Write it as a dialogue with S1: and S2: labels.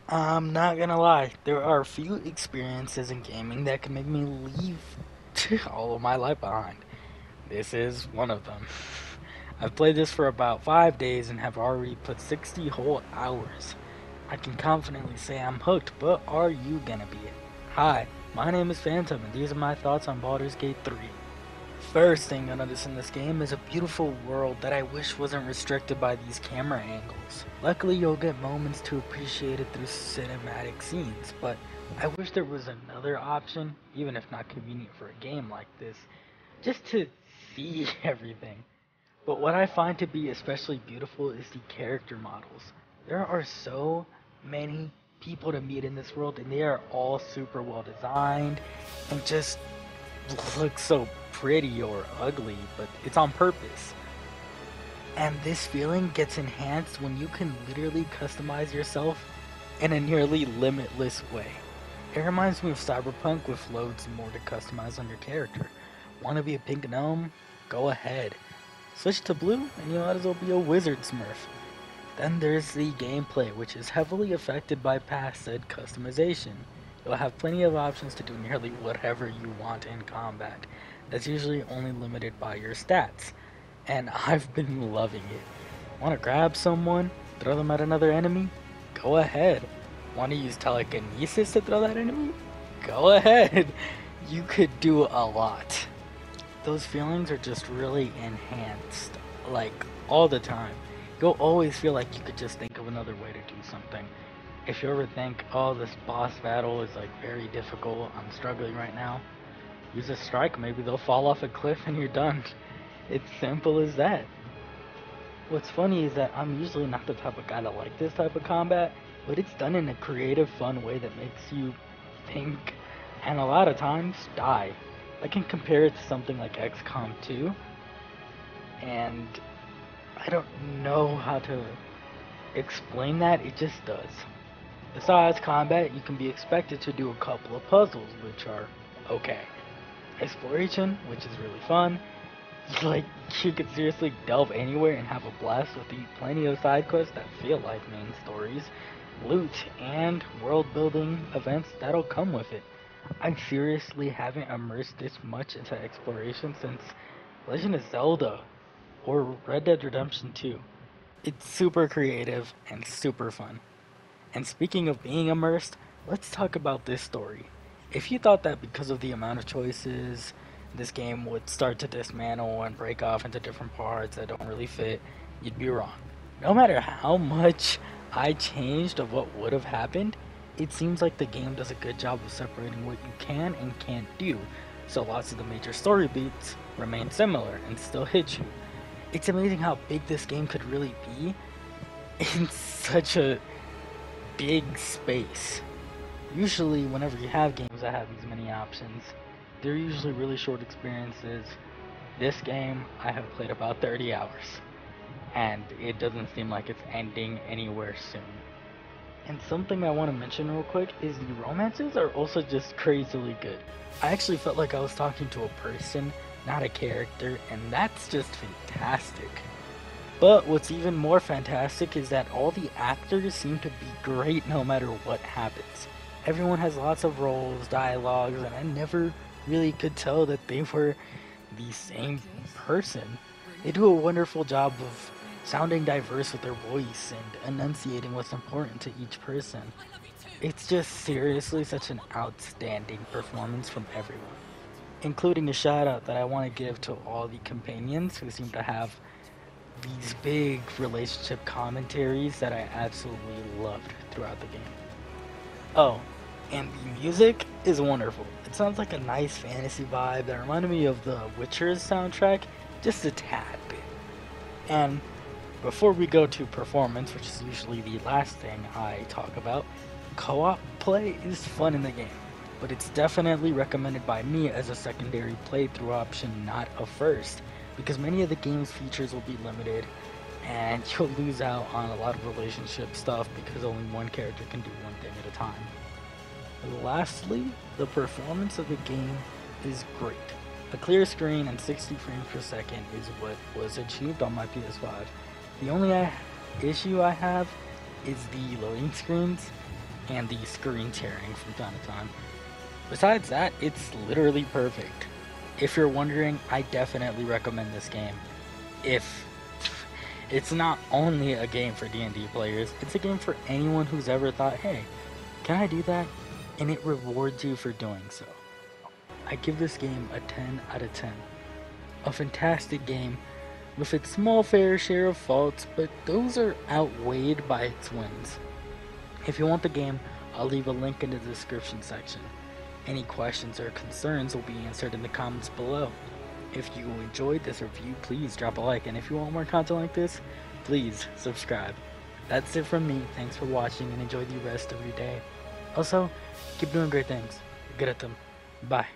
S1: I'm not gonna lie, there are a few experiences in gaming that can make me leave all of my life behind. This is one of them. I've played this for about 5 days and have already put 60 whole hours. I can confidently say I'm hooked, but are you gonna be? Hi, my name is Phantom, and these are my thoughts on Baldur's Gate 3. First thing you'll notice in this game is a beautiful world that I wish wasn't restricted by these camera angles. Luckily, you'll get moments to appreciate it through cinematic scenes, but I wish there was another option, even if not convenient for a game like this, just to see everything. But what I find to be especially beautiful is the character models. There are so many people to meet in this world, and they are all super well designed and just look so pretty or ugly, but it's on purpose. And this feeling gets enhanced when you can literally customize yourself in a nearly limitless way. It reminds me of Cyberpunk with loads more to customize on your character. Want to be a pink gnome? Go ahead. Switch to blue, and you might as well be a wizard smurf. Then there's the gameplay, which is heavily affected by past said customization. You'll have plenty of options to do nearly whatever you want in combat. That's usually only limited by your stats, and I've been loving it. Want to grab someone, throw them at another enemy? Go ahead. Want to use telekinesis to throw that enemy? Go ahead. You could do a lot. Those feelings are just really enhanced, like all the time. You'll always feel like you could just think of another way to do something. If you ever think, oh, this boss battle is like very difficult, I'm struggling right now, use a strike, maybe they'll fall off a cliff and you're done. It's simple as that. What's funny is that I'm usually not the type of guy to like this type of combat, but it's done in a creative, fun way that makes you think and a lot of times die. I can compare it to something like XCOM 2, and I don't know how to explain that, it just does. Besides combat, you can be expected to do a couple of puzzles, which are okay. Exploration, which is really fun. Like, you could seriously delve anywhere and have a blast with plenty of side quests that feel like main stories, loot, and world building events that'll come with it. I seriously haven't immersed this much into exploration since Legend of Zelda or Red Dead Redemption 2. It's super creative and super fun. And speaking of being immersed, let's talk about this story. If you thought that because of the amount of choices, this game would start to dismantle and break off into different parts that don't really fit, you'd be wrong. No matter how much I changed of what would have happened, it seems like the game does a good job of separating what you can and can't do, so lots of the major story beats remain similar and still hit you. It's amazing how big this game could really be in such a big space. Usually, whenever you have games that have these many options, they're usually really short experiences. This game, I have played about 30 hours, and it doesn't seem like it's ending anywhere soon. And something I want to mention real quick is the romances are also just crazily good. I actually felt like I was talking to a person, not a character, and that's just fantastic. But what's even more fantastic is that all the actors seem to be great no matter what happens. Everyone has lots of roles, dialogues, and I never really could tell that they were the same person. They do a wonderful job of sounding diverse with their voice and enunciating what's important to each person. It's just seriously such an outstanding performance from everyone, including a shout out that I want to give to all the companions who seem to have these big relationship commentaries that I absolutely loved throughout the game. Oh, and the music is wonderful. It sounds like a nice fantasy vibe that reminded me of the Witcher's soundtrack, just a tad bit. And before we go to performance, which is usually the last thing I talk about, co-op play is fun in the game, but it's definitely recommended by me as a secondary playthrough option, not a first, because many of the game's features will be limited and you'll lose out on a lot of relationship stuff because only one character can do one thing at a time. Lastly, the performance of the game is great. A clear screen and 60 frames per second is what was achieved on my PS5. The only issue I have is the loading screens. and the screen tearing from time to time. Besides that, it's literally perfect. If you're wondering, I definitely recommend this game. If it's not only a game for D&D players, it's a game for anyone who's ever thought, hey, can I do that? And it rewards you for doing so. I give this game a 10 out of 10. A fantastic game with its small fair share of faults, but those are outweighed by its wins. If you want the game, I'll leave a link in the description section. Any questions or concerns will be answered in the comments below. If you enjoyed this review, please drop a like, and if you want more content like this, please subscribe. That's it from me. Thanks for watching and enjoy the rest of your day. Also, keep doing great things. You're good at them. Bye.